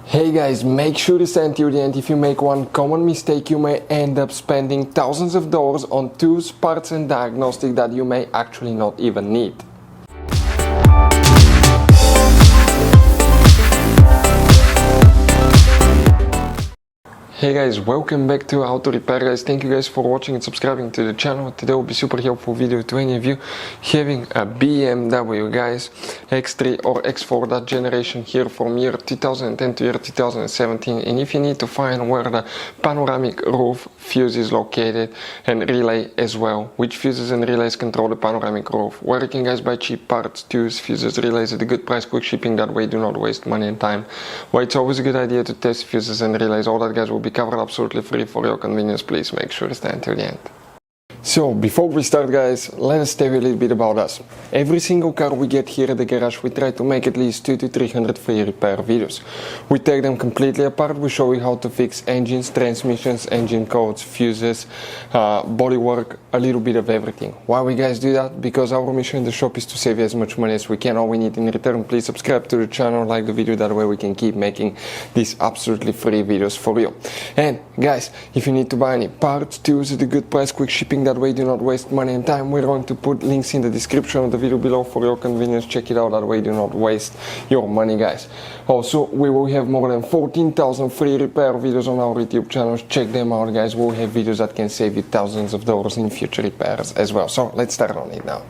Hey guys, make sure to stay until the end. If you make one common mistake, you may end up spending thousands of dollars on tools, parts and diagnostics that you may actually not even need. Hey guys, welcome back to How to Repair guys. Thank you guys for watching and subscribing to the channel. Today will be super helpful video to any of you having a BMW guys X3 or X4, that generation here from year 2010 to year 2017, and if you need to find where the panoramic roof fuse is located and relay as well, which fuses and relays control the panoramic roof, where you can guys buy cheap parts, tools, fuses, relays at a good price, quick shipping, that way do not waste money and time, why it's always a good idea to test fuses and relays, all that guys will be covered absolutely free for your convenience. Please make sure to stay until the end. So before we start guys, let us tell you a little bit about us. Every single car we get here at the garage, we try to make at least 200 to 300 free repair videos. We take them completely apart, we show you how to fix engines, transmissions, engine codes, fuses, bodywork, a little bit of everything. Why we guys do that? Because our mission in the shop is to save you as much money as we can. All we need in return, please subscribe to the channel, like the video, that way we can keep making these absolutely free videos for you. And guys, if you need to buy any parts, tools at a good price, quick shipping, that way do not waste money and time, we're going to put links in the description of the video below for your convenience. Check it out, that way do not waste your money guys. Also, we will have more than 14,000 free repair videos on our YouTube channels. Check them out guys. We'll have videos that can save you thousands of dollars in future repairs as well. So let's start on it now.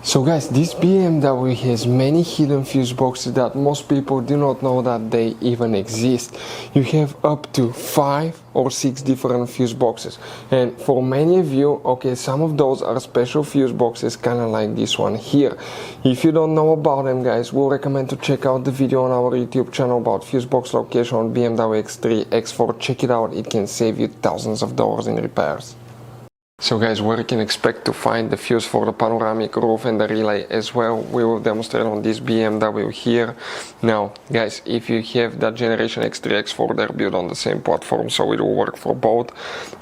So guys, this BMW has many hidden fuse boxes that most people do not know that they even exist. You have up to 5 or 6 different fuse boxes, and for many of you, okay, some of those are special fuse boxes, kind of like this one here. If you don't know about them guys, we'll recommend to check out the video on our YouTube channel about fuse box location on BMW X3, X4. Check it out, it can save you thousands of dollars in repairs. So guys, where you can expect to find the fuse for the panoramic roof and the relay as well, we will demonstrate on this BMW here. Now guys, if you have that generation X3, X4, they're built on the same platform, so it will work for both.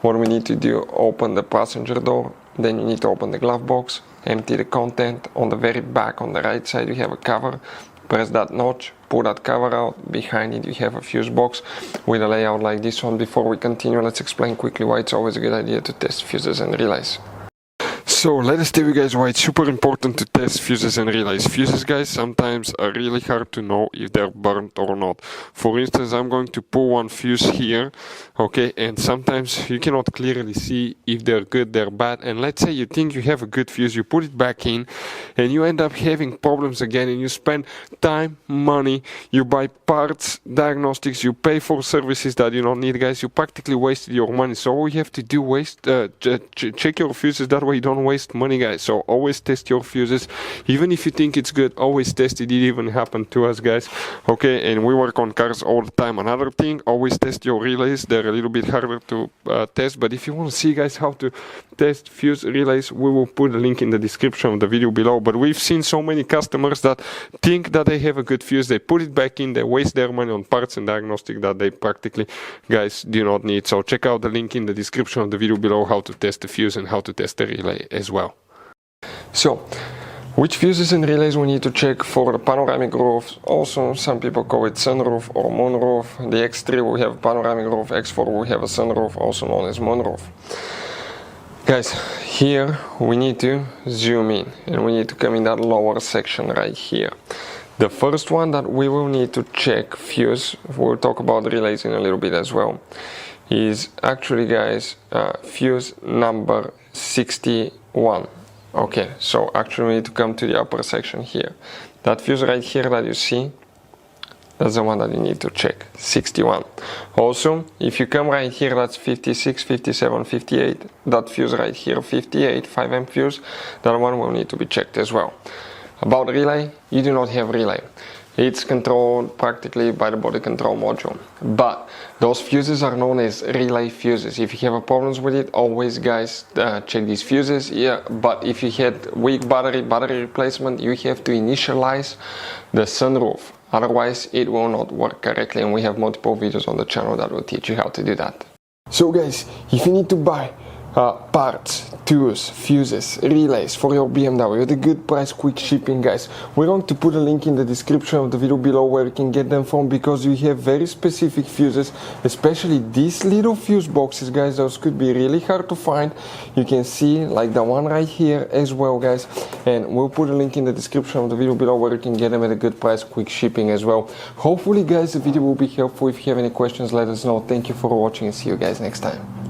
What we need to do, open the passenger door, then you need to open the glove box, empty the content. On the very back on the right side you have a cover. Press that notch, pull that cover out, behind it you have a fuse box with a layout like this one. Before we continue, let's explain quickly why it's always a good idea to test fuses and relays. So let us tell you guys why it's super important to test fuses and relays. Fuses guys sometimes are really hard to know if they're burnt or not. For instance, I'm going to pull one fuse here, okay, and sometimes you cannot clearly see if they're good, they're bad, and let's say you think you have a good fuse, you put it back in and you end up having problems again, and you spend time, money, you buy parts, diagnostics, you pay for services that you don't need guys, you practically wasted your money. So all you have to do, check your fuses, that way you don't waste money guys. So always test your fuses, even if you think it's good, always test it. It even happened to us guys, okay, and we work on cars all the time. Another thing, always test your relays. They're a little bit harder to test, but if you want to see guys how to test fuse relays, we will put a link in the description of the video below. But we've seen so many customers that think that they have a good fuse, they put it back in, they waste their money on parts and diagnostic that they practically guys do not need. So check out the link in the description of the video below how to test the fuse and how to test the relay as well. So which fuses and relays we need to check for the panoramic roof? Also, some people call it sunroof or moonroof. The X3 will have panoramic roof, X4 will have a sunroof, also known as moonroof. Guys, here we need to zoom in and we need to come in that lower section right here. The first one that we will need to check fuse, we'll talk about relays in a little bit as well, is actually guys fuse number 61. Okay, so actually we need to come to the upper section here. That fuse right here that you see, that's the one that you need to check, 61. Also, if you come right here, that's 56, 57, 58. That fuse right here, 58, 5 amp fuse, that one will need to be checked as well. About relay, you do not have relay. It's controlled practically by the body control module. But those fuses are known as relay fuses. If you have problems with it, always guys check these fuses. Yeah, but if you had weak battery replacement, you have to initialize the sunroof. Otherwise, it will not work correctly, and we have multiple videos on the channel that will teach you how to do that. So guys, if you need to buy parts, tools, fuses, relays for your BMW at a good price, quick shipping, guys. We're going to put a link in the description of the video below where you can get them from, because you have very specific fuses, especially these little fuse boxes, guys. Those could be really hard to find. You can see like the one right here as well, guys, and we'll put a link in the description of the video below where you can get them at a good price, quick shipping as well. Hopefully, guys, the video will be helpful. If you have any questions, let us know. Thank you for watching and see you guys next time.